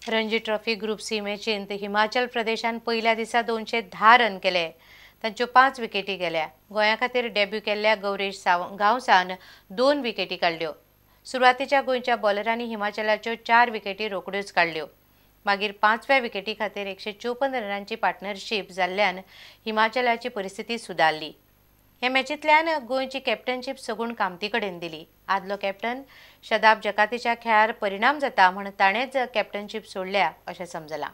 Ranji trophy group C मॅचींत हिमाचल प्रदेशान पहिल्या दिसा 210 रन केले. तांच्यो 5 विकेटी गेल्या. गोंया खातीर डेब्यू केल्ल्या गौरेश गांवसान 2 विकेटी काडल्यो. सुरवातीच्या गोंयच्या बॉलरांनी हिमाचलाच्यो 4 विकेटी रोखड्योच काडल्यो. मागीर 5व्या विकेटी खातीर 154 रनांची पार्टनरशीप जाल्ल्यान हिमाचलाची परिस्थिती सुदारली. हे मॅचींतल्यान गोंयची कॅप्टनशीप सगूण कामती कडेन दिली. आदलो कॅप्टन शदाब जकातीच्या खेळार परिणाम जाता म्हण ताणेच कॅप्टनशीप सोडल्या अशें समजलां.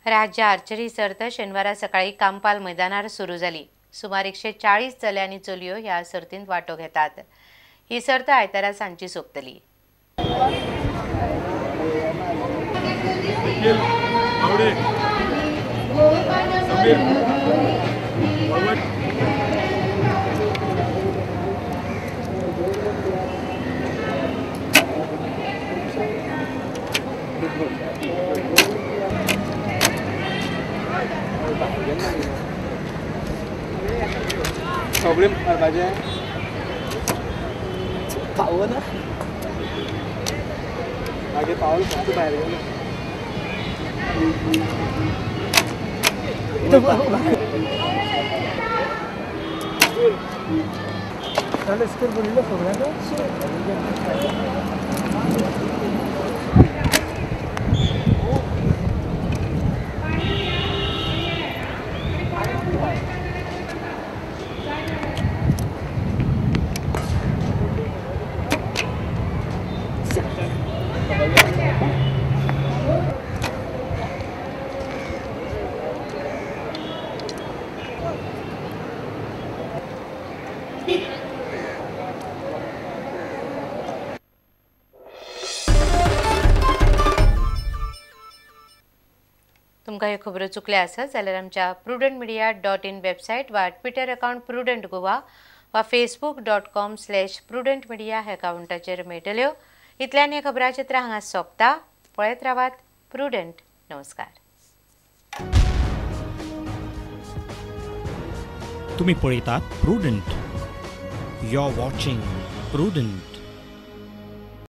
राज्य आर्चरी सर्त शेनवारा सकाळी कांपाल मैदानार सुरू जाली. सुमार 140 चले आनी चलयो ह्या सर्तींत वांटो घेतात. ही सर्त आयतारा सांजची सोंपतली. प्रॉब्लेम पाहिजे पाव ना मागे पाऊल फक्त बाहेर गेलं त्याला स्कोर बोललो सगळ्यांना तुमकां ह्यो खबरो चुकल्या आसत जाल्यार आमच्या prudentmedia.in वेबसायट वा ट्विटर अकाउंट प्रुडंट गोवा वा facebook.com/prudentmedia ह्या अकाउंटाचेर मेळटल्यो. इतल्यान हे खबरां चित्रां हांगा सोंपता. पळयत रावात प्रुडंट. नमस्कार. तुम्ही पळयतात Prudent. You are watching prudent.